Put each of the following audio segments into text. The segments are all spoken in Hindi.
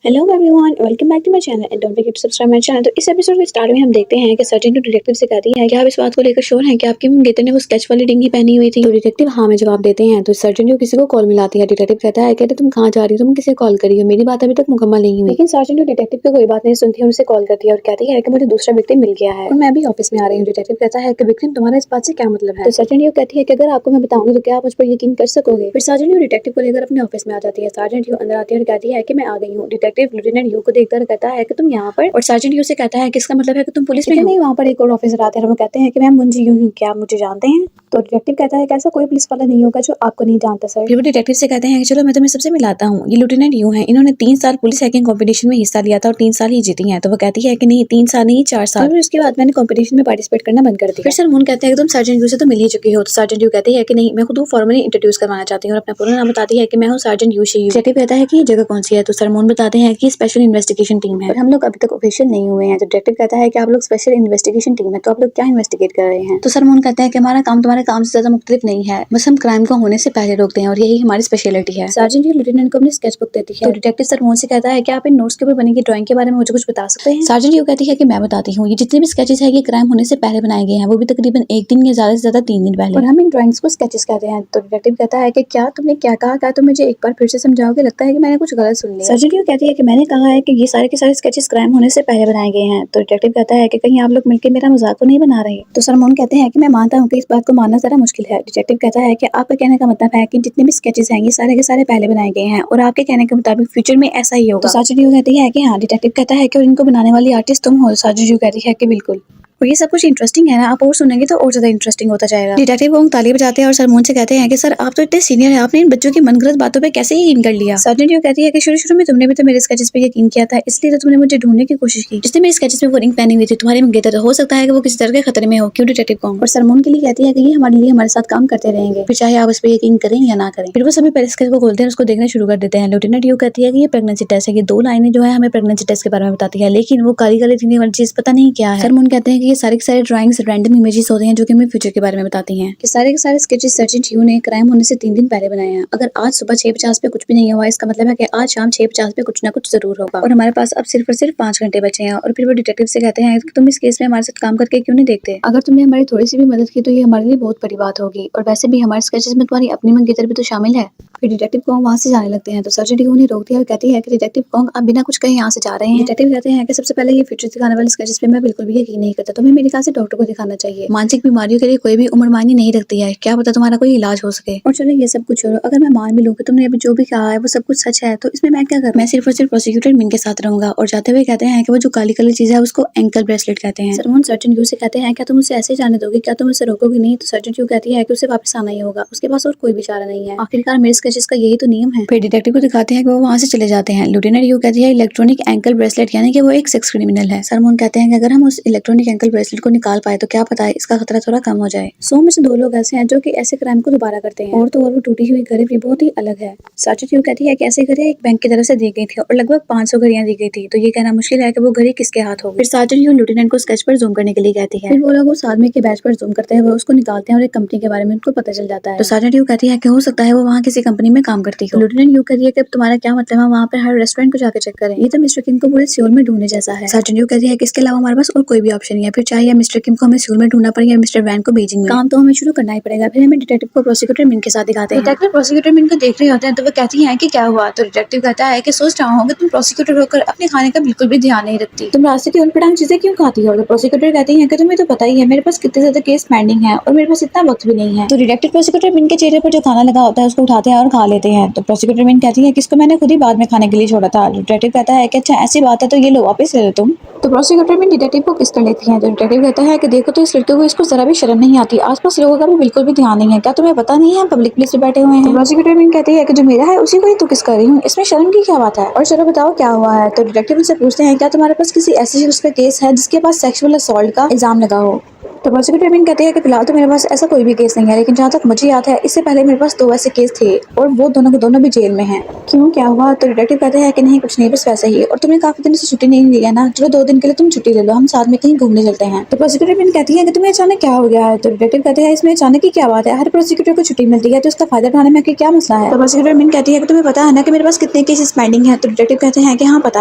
Hello everyone, welcome back to my channel and don't forget to subscribe my channel. तो इस एपिसोड के स्टार्ट में हम देखते हैं कि सर्जन जो डिटेक्टिव से कहती है कि आप इस बात को लेकर श्योर हैं कि आपकी मंगेतर ने वो स्केच वाली डिंगी पहनी हुई थी। तो डिटेक्टिव हाँ में जवाब देते हैं। तो सर्जन जो किसी को कॉल मिलाती है, डिटेक्टिव कहता है कहते तुम कहाँ जा रही हो, तुम किसे कॉल करी हो, मेरी बात अभी तक मुकम्मल नहीं हुई। लेकिन सर्जन जो डिटेक्टिव की कोई बात नहीं सुनती है, उसे कॉल करती है और कहती है कि मुझे दूसरा विक्टिम मिल गया है और मैं अभी ऑफिस में आ रही हूँ। डिटेक्टिव कहता है कि विक्टिम तुम्हारा इस बात से क्या मतलब है। तो सर्जन ये कहती है कि अगर आपको मैं बताऊंगी तो क्या आप मुझ पर यकीन कर सकोगे। फिर सर्जन जो डिटेक्टिव को लेकर अपने ऑफिस में आ जाती है। सर्जन अंदर आती है और कहती है कि मैं आ गई हूँ। डिटेक्टिव लेफ्टिनेंट यू को देखकर कहता है कि तुम यहाँ पर, और सार्जेंट यू से कहता है कि इसका मतलब है कि तुम पुलिस में हो। नहीं, वहाँ पर एक और ऑफिसर आते हैं और वो कहते हैं कि मैम मुंजी यूं हूँ, क्या आप मुझे जानते हैं। तो डिटेक्टिव कहता है कि ऐसा कोई पुलिस वाला नहीं होगा जो आपको नहीं जानता सर। फिर वो डिटेक्टिव से कहते हैं कि चलो मैं तुम्हें सबसे मिलाता हूँ, ये लेफ्टिनेंट यू हैं, इन्होंने 3 साल पुलिस हैकिंग कंपटीशन में हिस्सा लिया था और 3 साल ही जीती हैं। तो वो कहती है कि नहीं 3 साल नहीं 4 साल। फिर उसके बाद मैंने कंपटीशन में पार्टिसिपेट करना बंद कर दिया। फिर सर मून कहते हैं कि तुम सार्जेंट यू से तो मिल ही चुकी हो। तो सार्जेंट यू कहती है कि नहीं, मैं खुद फॉर्मली इंट्रोड्यूस करवाना चाहती हूँ और अपना पूरा नाम बताती है कि मैं हूँ सार्जेंट यू शी। डिटेक्टिव कहता है कि ये जगह कौन सी है। तो सर मून बताते हैं कि स्पेशल इन्वेस्टिगेशन टीम है और हम लोग अभी तक ऑफिशियल नहीं हुए हैं। तो डिटेक्टिव कहता है कि आप लोग स्पेशल इन्वेस्टिगेशन टीम है, तो आप लोग क्या इन्वेस्टिगेट कर रहे हैं। तो सर मून कहता है कि हमारा काम तुम्हारे काम से ज्यादा मुख्तलिफ नहीं है, बस हम क्राइम को होने से पहले रोकते हैं और यही हमारी स्पेशलिटी है। सार्जेंट लेफ्टिनेंट को अपनी स्केच बुक देती है। तो डिटेक्टिव सर मून से कहता है कि आप इन नोट्स के ऊपर बनी ड्राइंग के बारे में मुझे कुछ बता सकते हैं। सार्जेंट यू कहती है कि मैं बताती हूँ, ये जितने भी स्केचेस है ये क्राइम होने से पहले बनाए गए हैं, वो भी तकरीबन 1 दिन या ज्यादा से ज्यादा 3 दिन पहले, और हम इन ड्राइंग्स को स्केचेस कहते हैं। तो डिटेक्टिव कहता है कि क्या तुमने क्या कहा, क्या तुम मुझे एक बार फिर से समझाओगे, लगता है कि मैंने कुछ गलत सुन लिया। सार्जेंट यू कहती है कि मैंने कहा है कि ये सारे के सारे स्केचेस क्राइम होने से पहले बनाए गए हैं। तो डिटेक्टिव कहता है कि कहीं आप लोग मिलकर मेरा मजाक तो नहीं बना रहे। तो सर मून कहते हैं कि मैं मानता हूँ कि इस बात को मानना जरा मुश्किल है। डिटेक्टिव कहता है कि आपका कहने का मतलब है कि जितने भी स्केचेस हैं ये सारे के सारे पहले बनाए गए हैं और आपके कहने के मुताबिक फ्यूचर में ऐसा ही होगा। तो सार्जेंट यू कहती है कि हाँ। डिटेक्टिव कहता है कि इनको बनाने वाली आर्टिस्ट तुम हो। सार्जेंट यू कहती है कि बिल्कुल। और ये सब कुछ इंटरेस्टिंग है ना, आप और सुनेंगे तो और ज्यादा इंटरेस्टिंग होता जाएगा। डिटेक्टिव को ताली बजाते हैं और सर मून से कहते हैं कि सर आप तो इतने सीनियर हैं, आपने इन बच्चों की मनगढ़ंत बातों पे कैसे यकीन कर लिया। सार्जेंट यू कहती है कि शुरू में तुमने भी तो मेरे स्केचेस पे यकीन किया था, इसलिए तो तुमने मुझे ढूंढने की कोशिश की। जिसने मेरे स्केचेस में वो रिंग पहनी हुई थी तुम्हारी मंगेतर, तो हो सकता है कि वो किसी तरह के खतरे में हो। क्यों डिटेक्टिव को। और सर मून के लिए कहती है कि ये हमारे लिए हमारे साथ काम करते रहेंगे, फिर चाहे आप इस पे यकीन करें या ना करें। फिर वो सभी पेरिस्केप को खोलते हैं, उसको देखना शुरू कर देते हैं। लेफ्टिनेंट यू कहती है कि ये प्रेगनेंसी टेस्ट है। ये 2 लाइनें जो है हमें प्रेगनेंसी टेस्ट के बारे में बताती है, लेकिन वो काली काली दिखने वाली चीज पता नहीं क्या है। सर मून कहते हैं कि ये सारे के सारे ड्राइंग्स रैंडम इमेजेस होते हैं जो कि हमें फ्यूचर के बारे में बताती हैं कि सारे के सारे स्केचेस सर्जेंट यू ने क्राइम होने से 3 दिन पहले बनाए हैं। अगर आज सुबह 6:50 पे कुछ भी नहीं हुआ, इसका मतलब है कि आज शाम 6:50 पे कुछ ना कुछ जरूर होगा और हमारे पास अब सिर्फ और सिर्फ 5 घंटे बचे हैं। और फिर वो डिटेक्टिव से कहते हैं कि तुम इस केस में हमारे साथ काम करके क्यों नहीं देखते। अगर तुमने हमारी थोड़ी सी भी मदद की तो ये हमारे लिए बहुत बड़ी बात होगी, और वैसे भी हमारे स्केचेस में तुम्हारी अपनी मंगेतर भी तो शामिल है। फिर डिटेक्टिव कोंग वहाँ से जाने लगते हैं। तो सर्जेंट यू उन्हें रोकती है और कहती है कि डिटेक्टिव कोंग आप बिना कुछ कहे यहाँ से जा रहे हैं। डिटेक्टिव कहते हैं कि सबसे पहले ये फ्यूचर दिखाने वाले स्केचेस पे मैं बिल्कुल भी यकीन नहीं करता, तुम्हें मेरे ख्याल से डॉक्टर को दिखाना चाहिए। मानसिक बीमारियों के लिए कोई भी उम्र मायने नहीं रखती है, क्या पता तुम्हारा कोई इलाज हो सके। और चलो ये सब कुछ छोड़ो, अगर मैं मान भी लूं कि तुमने अभी जो भी कहा है वो सब कुछ सच है, तो इसमें मैं क्या करूं। मैं सिर्फ और सिर्फ प्रोसिक्यूटर मिन के साथ रहूंगा। और जाते हुए कहते हैं कि वो जो काली काली चीज है उसको एंकल ब्रेसलेट कहते हैं। सर मून सर्जेंट यू से कहते हैं क्या तुम उसे ऐसे जाने दोगे, क्या तुम उसे रोकोगे नहीं। तो सर्जेंट यू कहती है कि उसे वापस आना ही होगा, उसके पास और कोई भी चारा नहीं है, आखिरकार मेरे स्केचेस का यही तो नियम है। फिर डिटेक्टिव को दिखाते हैं कि वो वहां से चले जाते हैं। लेफ्टिनेंट यू कहती है इलेक्ट्रॉनिक एंकल ब्रेसलेट यानी कि वो एक सेक्स क्रिमिनल है। सर मून कहते हैं कि अगर हम उस इलेक्ट्रॉनिक एंकल ब्रेसलेट को निकाल पाए तो क्या पता है इसका खतरा थोड़ा कम हो जाए। 100 में से 2 लोग ऐसे हैं जो कि ऐसे क्राइम को दोबारा करते हैं, और तो और वो टूटी हुई घड़ी भी बहुत ही अलग है। सार्जेंट यू कहती है कि ऐसी घड़ी एक बैंक की तरफ से दी गई थी और लगभग 500 घड़ियां दी गई थी, तो ये कहना मुश्किल है कि वो घड़ी किसके हाथ होगी। फिर सार्जेंट यू लेफ्टिनेंट को स्केच पर जूम करने के लिए कहती है। फिर वो लोग उस आदमी के बैच पर जूम करते हैं, वो उसको निकालते हैं और एक कंपनी के बारे में उनको पता चल जाता है। तो सार्जेंट यू कहती है कि हो सकता है वो वहाँ किसी कंपनी में काम करती हो। लेफ्टिनेंट यू कहती है कि तुम्हारा क्या मतलब है वहाँ पर हर रेस्टोरेंट को जाकर चेक करें, ये तो मिस्टर किम को पूरे सियोल में ढूंढने जैसा है। सार्जेंट यू कहती है कि इसके अलावा हमारे पास और कोई भी ऑप्शन नहीं है, फिर चाहे मिस्टर किम को हमें सियोल में ढूंढना पड़े या मिस्टर वैन को बीजिंग में, काम तो हमें शुरू करना ही पड़ेगा। फिर हमें डिटेक्टिव को प्रोसिक्यूटर मिन के साथ दिखाते हैं। डिटेक्टिव प्रोसिक्यूटर मिन को देख रहे होते हैं तो वो कहती है कि क्या हुआ। तो डिटेक्टिव कहता है कि सोच रहा हूँ कि तुम प्रोसिक्यूटर होकर अपने खाने का बिल्कुल भी ध्यान नहीं रखती, तुम रास्ते की उनपटांग चीजें क्यों खाती हो। तो प्रोसिक्यूटर कहती है कि तुम्हें तो पता ही है मेरे पास कितने ज्यादा केस पेंडिंग है और मेरे पास इतना वक्त भी नहीं है। तो डिटेक्टिव प्रोसिक्यूटर मिन के चेहरे पर जो खाना लगा होता है उसको उठाते हैं और खा लेते हैं। तो प्रोसिक्यूटर मिन कहती है कि इसको मैंने खुद ही बाद में खाने के लिए छोड़ा था। डिटेक्टिव कहता है कि अच्छा ऐसी बात है तो ये लो वापस ले लो तुम। तो प्रोसिक्यूटर मिन डिटेक्टिव को किस कर लेती है। तो डिटेक्टिव कहता है कि देखो तो इस लड़के को इसको जरा भी शर्म नहीं आती, आसपास लोगों का भी बिल्कुल भी ध्यान नहीं है, क्या तुम्हें पता नहीं है पब्लिक प्लेस पे बैठे हुए हैं। तो प्रोसिक्यूटर मिन कहती है कि जो मेरा है उसी को ही तो किस कर रही हूँ, इसमें शर्म की क्या बात है, और चलो बताओ क्या हुआ है। तो डिटेक्टिव उनसे पूछते हैं क्या तुम्हारे पास किसी ऐसी शख्स का केस है जिसके पास सेक्सुअल असॉल्ट का इल्जाम लगा हो। तो प्रोसिक्यूटर मीन कहते हैं कि फिलहाल तो मेरे पास ऐसा कोई भी केस नहीं है, लेकिन जहाँ तक मुझे याद है इससे पहले मेरे पास 2 ऐसे केस थे और वो दोनों के दोनों भी जेल में हैं। क्यों, क्या हुआ? तो डिटेक्टिव कहते हैं कि नहीं कुछ नहीं, बस वैसे ही, और तुमने काफी दिनों से छुट्टी नहीं ली है ना, चलो 2 दिन के लिए तुम छुट्टी ले लो, हम साथ में कहीं घूमने चलते हैं। तो प्रोसिक्यूटर मीन कहती है कि तुम्हें अचानक क्या हो गया है? तो डिटेक्टिव कहते हैं इसमें अचानक की क्या बात है, हर प्रोसिक्यूटर को छुट्टी मिलती है तो उसका फायदा उठाने में क्या मसला है? तो प्रोसिक्यूटर मीन कहती है कि तुम्हें पता है ना कि मेरे पास कितने केसेस पेंडिंग है? तो डिटेक्टिव कहते हैं कि हाँ पता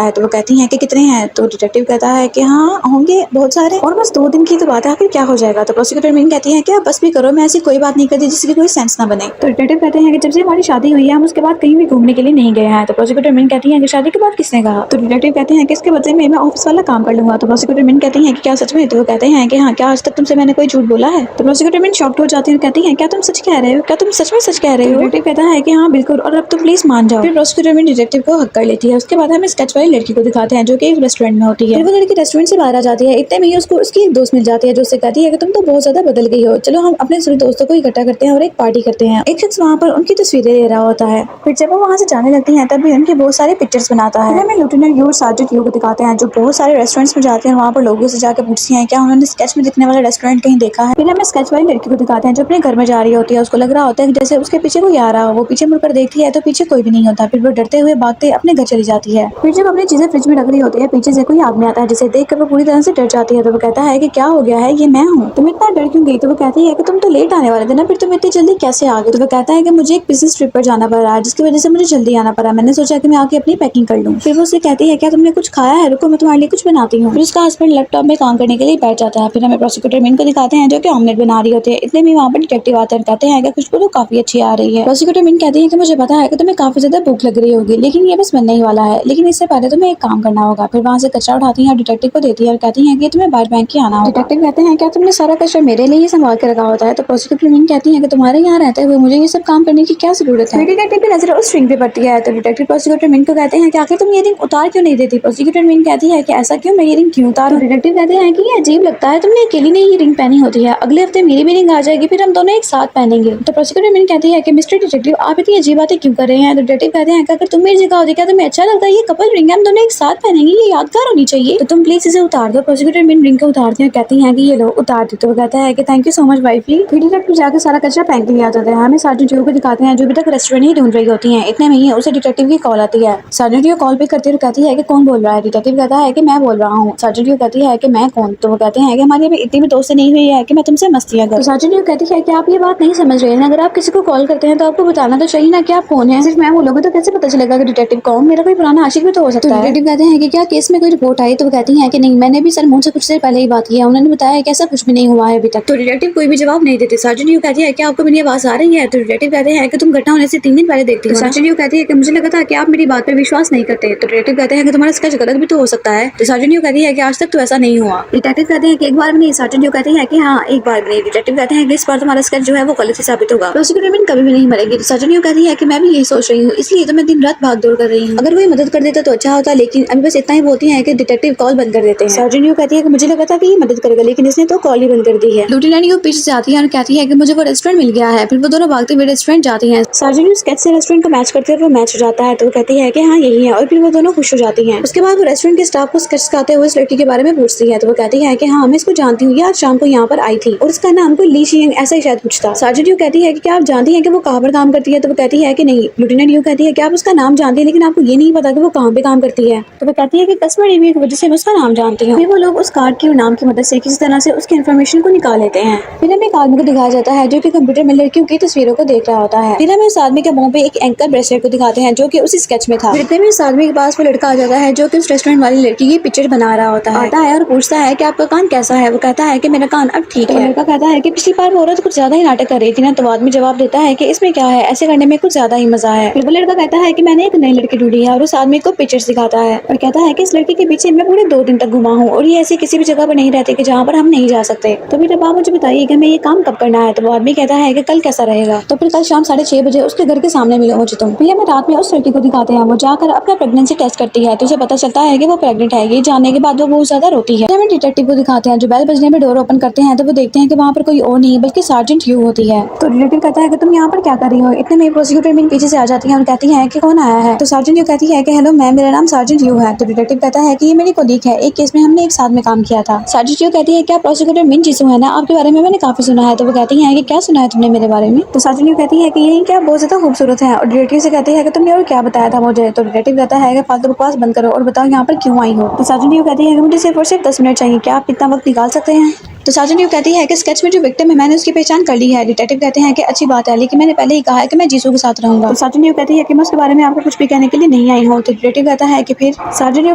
है। तो वो कहती है कि कितने हैं? तो डिटेक्टिव कहता है कि हाँ होंगे बहुत सारे, और बस 2 दिन की तो बात है, आखिर क्या हो जाएगा? तो प्रोसिक्यूटर मीन कहती है कि आप बस भी करो, मैं ऐसी कोई बात नहीं करती जिसकी कोई सेंस ना बने। तो डिटेक्टिव कहते हैं कि जब से हमारी शादी हुई है हम उसके बाद कहीं भी घूमने के लिए नहीं गए हैं। तो प्रोसिक्यूटर मीन कहती है कि शादी के बाद किसने कहा? तो डिटेक्टिव कहते हैं कि इसके बदले में मैं ऑफिस वाला काम कर लूंगा। तो प्रोसिक्यूटर मीन कहती है कि क्या सच में? तो वो कहते हैं कि हाँ, क्या आज तक तुमसे मैंने कोई झूठ बोला है? तो प्रोसिक्यूटर मीन शॉक्ड हो जाती है और कहती है क्या तुम सच कह रहे हो? क्या तुम सच में सच कह रहे हो? डिटेक्टिव कहता है कि हाँ बिल्कुल, और अब तो प्लीज मान जाओ। फिर प्रोसिक्यूटर मीन डिटेक्टिव को हक कर लेती है। उसके बाद हमें स्केच वाली लड़की को दिखाते हैं जो कि एक रेस्टोरेंट में होती है। फिर वो लड़की रेस्टोरेंट से बाहर आ जाती है, इतने में ही उसको उसकी एक दोस्त मिल जाती है जो उससे कहती है कि तुम तो बहुत ज्यादा बदल गई हो, चलो हम अपने सभी दोस्तों को इकट्ठा करते हैं और एक पार्टी करते हैं। एक शख्स वहाँ पर उनकी तस्वीरें ले रहा होता है। फिर जब वो वहाँ से जाने लगती हैं तब भी उनकी बहुत सारे पिक्चर्स बनाता है। हमें लेफ्टिनेंट यू और सार्जेंट यू को दिखाते हैं जो बहुत सारे रेस्टोरेंट्स में जाते हैं, वहाँ पर लोगों से जाकर पूछती हैं क्या उन्होंने स्केच में दिखने वाला रेस्टोरेंट कहीं देखा है। फिर हमें स्केच वाली लड़की को दिखाते हैं जो अपने घर में जा रही होती है। उसको लग रहा होता है कि जैसे उसके पीछे कोई आ रहा हो, वो पीछे मुड़कर देखती है तो पीछे कोई भी नहीं होता। फिर वो डरते हुए भागते अपने घर चली जाती है। फिर जब अपनी चीजें फ्रिज में रख रही होती है, पीछे से कोई आदमी आता है जिसे देखकर वो पूरी तरह से डर जाती है। तो वो कहता है कि क्या हो गया है, ये मैं हूँ, तुम इतना डर क्यों गई? तो वो कहती है कि तुम तो लेट आने वाले थे ना, फिर तुम इतनी जल्दी कैसे आ गए? तो वो कहता है कि मुझे एक बिजनेस ट्रिप पर जाना पड़ रहा है जिसकी वजह से मुझे जल्दी आना पड़ा, मैंने सोचा कि मैं आके अपनी पैकिंग कर लूँ। फिर वो उससे कहती है क्या तुमने कुछ खाया है? रुको मैं तुम्हारे लिए कुछ बनाती हूँ। फिर उसका हस्बैंड लैपटॉप में काम करने के लिए बैठ जाता है। फिर हमें प्रोसिक्यूटर मीन को दिखाते हैं जो कि ऑमलेट बना रही होती है। इतने में वहाँ पर डिटेक्टिव आते हैं, कहते हैं कि खुशबू तो काफी अच्छी आ रही है। प्रोसिक्यूटर मीन कहती है कि मुझे पता है कि तुम्हें काफी ज्यादा भूख लग रही होगी, लेकिन ये बस बनने ही वाला है, लेकिन इससे पहले तुम्हें एक काम करना होगा। फिर वहाँ से कचरा उठाती है और डिटेक्टिव को देती है और कहती है कि तुम्हें बाहर बैंक के आना होगा। डिटेक्टिव कहते हैं क्या तुमने सारा कचरा मेरे लिए ही संभाल के रखा होता है? तो प्रोसिक्यूटर मीन कहती है कि तुम्हारे यहाँ रहते हुए मुझे ये सब काम करने की क्या जरूरत है? डिटेक्टिव की नजर उस रिंग पे पड़ती है। तो डिटेक्टिव प्रोसिक्यूटर मीन को कहते हैं कि आखिर तुम ये रिंग उतार क्यों नहीं देती? प्रोसिक्यूटर मीन कहती है कि ऐसा क्यों, मैं ये रिंग क्यों उतारूं? डिटेक्टिव कहते हैं कि ये अजीब लगता है, तुमने अकेली ने ये रिंग पहनी होती है, अगले हफ्ते मेरी भी रिंग आ जाएगी, फिर हम दोनों एक साथ पहनेंगे। तो प्रोसिक्यूटर मीन कहती है कि मिस्टर डिटेक्टिव आप इतनी अजीब बातें क्यों कर रहे हैं? तो डिटेक्टिव कहते हैं कि अगर तुम मेरी जगह होती क्या तुम्हें अच्छा लगता है? ये कपल रिंग है, हम दोनों एक साथ पहनेंगे, ये यादगार होनी चाहिए, तो तुम प्लीज इसे उतार दो। प्रोसिक्यूटर मीन रिंग को उतारती है, कहती है कि ये लो उतार दी। तो वो कहता है कि थैंक यू सो मच वाइफली। फिर डिटेक्टिव जाकर सारा कचरा फेंक दिया जाता है। हमें सार्जेंट यू को दिखाते हैं जो अभी तक रेस्टोरेंट ही ढूंढ रही होती है। इतने में ही उसे डिटेक्टिव की कॉल आती है। सार्जेंट यू कॉल पे करती हुए कहती है कि कौन बोल रहा है? डिटेक्टिव कहता है कि मैं बोल रहा हूँ। सार्जेंट यू कहती है कि मैं कौन? तो वो कहते हैं कि हमारी अभी इतनी भी दोस्ती नहीं हुई है कि मैं तुमसे मस्तियां करूं। तो सार्जेंट यू कहती है कि आप ये बात नहीं समझ रहे हैं, अगर आप किसी को कॉल करते हैं तो आपको बताना तो चाहिए ना कि आप कौन है। सिर्फ मैं बोलोगे तो कैसे पता चलेगा कि डिटेक्टिव कौन? मेरा कोई पुराना आशिक भी तो हो सकता है। डिटेक्टिव कहते हैं कि क्या केस में कोई रिपोर्ट आई? तो वो कहती है कि नहीं, मैंने भी सलमान से कुछ देर पहले ही बात की है, उन्होंने बताया कि ऐसा कुछ भी नहीं हुआ है अभी तक। तो डिटेक्टिव कोई भी जवाब नहीं देते। सार्जेंट यू कहती है कि आपको मेरी आवाज आ रही है? तो डिटेक्टिव कहते हैं कि तुम घटना होने से 3 दिन पहले देखती हो। सार्जेंट यू कहती है कि मुझे लगा था कि आप मेरी बात पर विश्वास नहीं करते। तो डिटेक्टिव कहते हैं कि तुम्हारा स्केच गलत भी तो हो सकता है। तो सार्जेंट यू कहती है कि आज तक तो ऐसा नहीं हुआ। डिटेक्टिव कहते हैं कि एक बार भी नहीं। सार्जेंट यू कहती है कि हाँ एक बार भी नहीं। डिटेक्टिव कहते हैं कि इस बार तुम्हारा स्केच जो है वो गलत ही साबित होगा, प्रोसिक्यूटर मीन कभी भी नहीं मरेगी। तो सार्जेंट यू कहती है कि मैं भी यही सोच रही हूँ, इसलिए तो मैं दिन रात भाग दौड़ कर रही हूँ, अगर कोई मदद कर देता तो अच्छा होता, लेकिन अभी बस इतना ही बोलती है कि डिटेक्टिव कॉल बंद कर देते हैं। सार्जेंट यू कहती है कि मुझे लगा था कि ये मदद करेगा, लेकिन इसने तो कॉल ही बंद कर दी है। लेफ्टिनेंट यू पीछे से आती है और कहती है कि मुझे वो रेस्टोरेंट मिल गया है। फिर वो दोनों भागते हुए रेस्टोरेंट जाती हैं। सार्जेंट यू स्केच से रेस्टोरेंट को मैच करते हुए वो मैच हो जाता है। तो वो कहती है कि हाँ यही है, और फिर वो दोनों खुश हो जाती हैं। उसके बाद वो रेस्टोरेंट के स्टाफ को स्केच सिखाते हुए इस लड़की के बारे में पूछती है। तो वो कहती है कि हाँ मैं इसको जानती हूँ, ये आज शाम को यहाँ पर आई थी और उसका नाम कोई ली शियंग ऐसा ही शायद कुछ था। सार्जेंट यू कहती है कि क्या आप जानती हैं कि वो कहाँ पर काम करती है? तो वो कहती है कि नहीं। लेफ्टिनेंट यू कहती है कि आप उसका नाम जानती है लेकिन आपको ये नहीं पता कि वो कहाँ पे काम करती है? तो वो कहती है कि कस्टमर रिव्यू की वजह से मैं उसका नाम जानती हूँ। फिर वो लोग उस कार्ड की और नाम की मदद से किसी तरह से उसकी इन्फॉर्मेशन को निकाल लेते हैं। फिर हमें एक आदमी को दिखाया जाता है जो कि कंप्यूटर में लड़कियों की तस्वीरों को देख रहा होता है। फिर हमें उस आदमी के मुंह पे एक एंकर ब्रेसलेट को दिखाते हैं जो कि उसी स्केच में था। फिर इतने में उस आदमी के पास वो लड़का आ जाता है जो कि उस रेस्टोरेंट वाली लड़की की पिक्चर बना रहा होता है। आता है और पूछता है कि आपका कान कैसा है? वो कहता है कि मेरा कान अब ठीक है। लड़का कहता है कि पिछली बार वो औरत कुछ ज्यादा ही नाटक कर रही थी ना। तो आदमी जवाब देता है कि इसमें क्या है, ऐसे करने में कुछ ज्यादा ही मजा है। फिर वो लड़का कहता है कि मैंने एक नई लड़की ढूंढी है और उस आदमी को पिक्चर दिखाता है और कहता है कि इस लड़की के पीछे मैं पूरे 2 दिन तक घुमा हूँ और ये ऐसी किसी भी जगह पर नहीं रहती कि जहाँ पर हम नहीं जा सकते। तो फिर अब आप मुझे बताइए कि हमें ये काम कब करना है? तो वो आदमी कहता है कि कल कैसा रहेगा? तो फिर कल शाम 6:30 बजे उसके घर के सामने मिलो मुझे तुम। फिर हमें रात में उस लड़की को दिखाते हैं, वो जाकर अपना प्रेगनेंसी टेस्ट करती है तो उसे पता चलता है कि वो प्रेग्नेंट है। ये जानने के बाद वो बहुत ज्यादा रोती है। हमें डिटेक्टिव को दिखाते हैं जो बेल बजने में डोर ओपन करते हैं तो वो देखते हैं कि वहाँ पर कोई और नहीं बल्कि सार्जेंट यू होती है। तो डिटेक्टिव कहता है कि तुम यहाँ पर क्या कर रही हो? इतने में प्रोसिक्यूटर मीन पीछे से आ जाती है और कहती है कि कौन आया है? तो सार्जेंट यू कहती है कि हेलो मैम, मेरा नाम सार्जेंट यू है। तो डिटेक्टिव कहता है कि ये मेरी कोलीग है, एक केस में हमने एक साथ में काम किया था। सार्जेंट यू कहती है क्या प्रोसिक्यूटर प्रोसिक्यूटर मिन जीसू है ना, आपके बारे में मैंने काफी सुना है। तो वो कहती है कि क्या सुना है तुमने मेरे बारे में। तो साजन कहती है कि यही क्या बहुत ज्यादा खूबसूरत है। और डिटेक्टिव से कहती है कि तुमने और क्या बताया था मुझे। तो डिटेक्टिव कहता है कि फालतू बकवास बंद करो और बताओ यहाँ पर क्यों आई हो। तो साजन कहती है कि मुझे सिर्फ और सिर्फ 10 मिनट चाहिए, क्या आप इतना वक्त निकाल सकते हैं। तो साजन कहती है कि स्केच में जो विक्टिम है मैंने उसकी पहचान कर ली है। डिटेक्टिव कहते हैं कि अच्छी बात है, लेकिन मैंने पहले ही कहा है कि मैं जीसू के साथ रहूंगा। तो साजन कहती है कि मैं उसके बारे में आपको कुछ भी कहने के लिए नहीं आई हूँ। तो डिटेक्टिव कहता है कि फिर साजन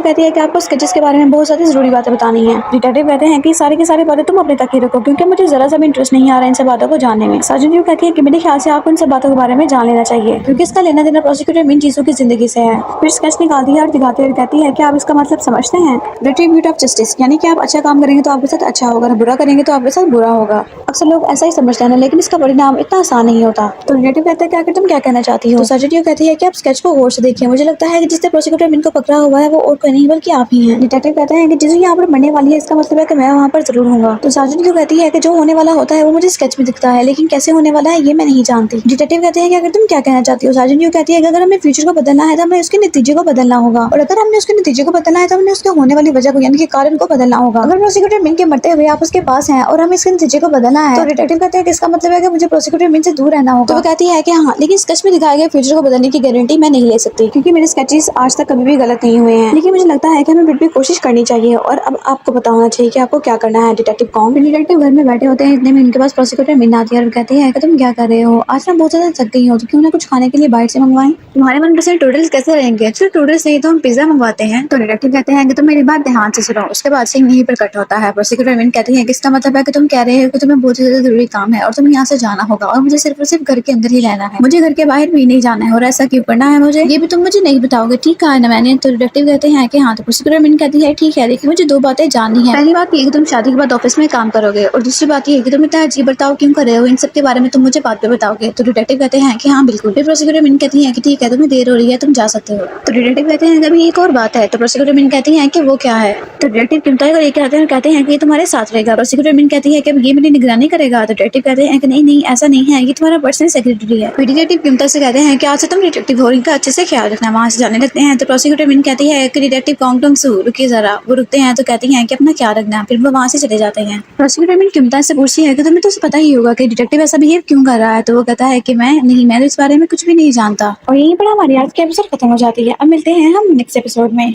कहती है कि आपको स्केचेस के बारे में बहुत सारी जरूरी बातें बतानी है। डिटेक्टिव कहते हैं कि सारी की सारी बातें तुम अपने तक ही रखो, क्योंकि मुझे जरा सा भी इंटरेस्ट नहीं आ रहा है इन सब बातों को जानने में। साजन कहती है कि मेरे ख्याल से आपको इन सब बातों के बारे में जान लेना चाहिए, क्योंकि इसका लेना देना प्रोसिक्यूटर मिन जीसू की जिंदगी से है। फिर स्केच निकालती है और दिखाते हुए कहती है कि आप इसका मतलब समझते हैं, रिट्रीब्यूट ऑफ जस्टिस, यानी कि आप अच्छा काम करेंगे तो आपके साथ अच्छा होगा, बुरा करेंगे तो आपके साथ बुरा होगा। अक्सर लोग ऐसा ही समझते हैं, लेकिन इसका परिणाम इतना आसान नहीं होता। तो रिलेटिव कहता है कि आखिर तुम क्या कहना चाहती हो। तो सर्जन कहती है कि आप स्केच को गौर से देखिए, मुझे लगता है कि जिससे प्रोसिक्यूटर मिन को पकड़ा हुआ है वो और कोई नहीं बल्कि आप ही हैं। डिटेक्टिव कहते हैं कि जिस यहाँ पर मरने वाली है इसका मतलब है कि मैं वहाँ पर जरूर हूँ। तो सर्जन कहती है कि जो होने वाला होता है वो मुझे स्केच में दिखता है, लेकिन कैसे होने वाला है ये मैं नहीं जानती। डिटेक्टिव कहते हैं कि अगर तुम क्या कहना चाहती हो। सर्जन कहती है कि अगर हमें फ्यूचर को बदलना है तो हमें उसके नतीजे को बदलना होगा, और अगर हमने उसके नतीजे को बदलना है तो हमें उसके होने वाली वजह को यानी कि कारण को बदलना होगा। अगर प्रोसिक्यूटर मिन के मरते हुए आप उसके पास हैं और हमें इसके नतीजे को बदलना है, तो डिटेक्टिव कहते हैं कि इसका मतलब है कि मुझे प्रोसिक्यूटर मिन से दूर रहना होगा। तो वो कहती है कि हाँ, लेकिन स्केच में दिखाए गए फ्यूचर को बदलने की गारंटी मैं नहीं ले सकती, क्योंकि मेरे स्केचेस आज तक कभी भी गलत नहीं हुए हैं। लेकिन मुझे लगता है कि हमें फिर भी कोशिश करनी चाहिए, और अब आपको पता होना चाहिए कि आपको क्या करना है। डिटेक्टिव कौन। डिटेक्टिव घर में बैठे होते हैं, इतने में उनके पास प्रोसिक्यूटर मिन आती है और कहती है कि तुम क्या कर रहे हो, आज मैं बहुत ज्यादा थक गई हूँ, तो क्यों ना कुछ खाने के लिए बाहर से मंगवाएं। तुम्हारे मनपसंद नूडल्स कैसे रहेंगे। अच्छा नूडल्स नहीं तो हम पिज्जा मंगवाते हैं। तो डिटेक्टिव कहते हैं कि तुम मेरी बात ध्यान से सुनो। उसके बाद से यहीं पर कट होता है। प्रोसिक्यूटर मिन कहती है कि इसका मतलब है कि तुम कह रहे हो कि तुम्हें बहुत ज्यादा जरूरी काम है और तुम यहाँ से जाना होगा, और मुझे सिर्फ और सिर्फ घर के अंदर ही रहना है, मुझे घर के बाहर भी नहीं जाना है। और ऐसा क्यों करना है मुझे, ये भी तुम मुझे नहीं बताओगे, ठीक कहा है ना मैंने। तो डिटेक्टिव कहते हैं कि हाँ। तो प्रोसिक्यूटर मिन कहती है ठीक है, लेकिन मुझे 2 बातें जाननी है। पहली बात ये कि तुम शादी के बाद ऑफिस में काम करोगे, और दूसरी बात ये कि तुम इतना अजीब बर्ताव क्यों कर रहे हो, इन सब के बारे में तुम मुझे बाद में बताओगे। तो डिटेक्टिव कहते हैं कि हाँ बिल्कुल। फिर प्रोसिक्यूटर मिन कहती है कि ठीक है, तुम्हें देर हो रही है, तुम जा सकते हो। तो डिटेक्टिव कहते हैं अभी एक और बात है। तो प्रोसिक्यूटर मिन कहती है कि वो क्या है। तो डिटेक्टिव चिंता को लेकर आते हैं और कहते हैं कि ये तुम्हारे साथ रहेगा। प्रोसिक्यूटर मिन कहती है कि ये मेरी निगरानी करेगा। तो डिटेक्टिव कहते हैं कि नहीं नहीं ऐसा नहीं है, ये तुम्हारा पर्सनल सेक्रेटरी है। डिटेक्टिव चिंता से कहते हैं कि आज से तुम डिटेक्टिव हो, इनका अच्छे से ख्याल रखना। वहाँ से जाने लगते हैं। तो प्रोसिक्यूटर मिन कहती है कि डिटेक्टिव कॉन्ग सू रुकिए जरा। वो रुकते हैं तो कहती हैं कि अपना ख्याल रखना। फिर वो वहाँ से चले जाते हैं। प्रोसिक्यूटर मिन चिंता से पूछती है कि तुम्हें तो पता ही होगा कि डिटेक्टिव ऐसा बिहेव क्यों कर रहा है। तो वो कहता है कि मैं तो इस बारे में कुछ भी नहीं जानता। और यहीं पर हमारी आज की एपिसोड खत्म हो जाती है। अब मिलते हैं हम नेक्स्ट एपिसोड में।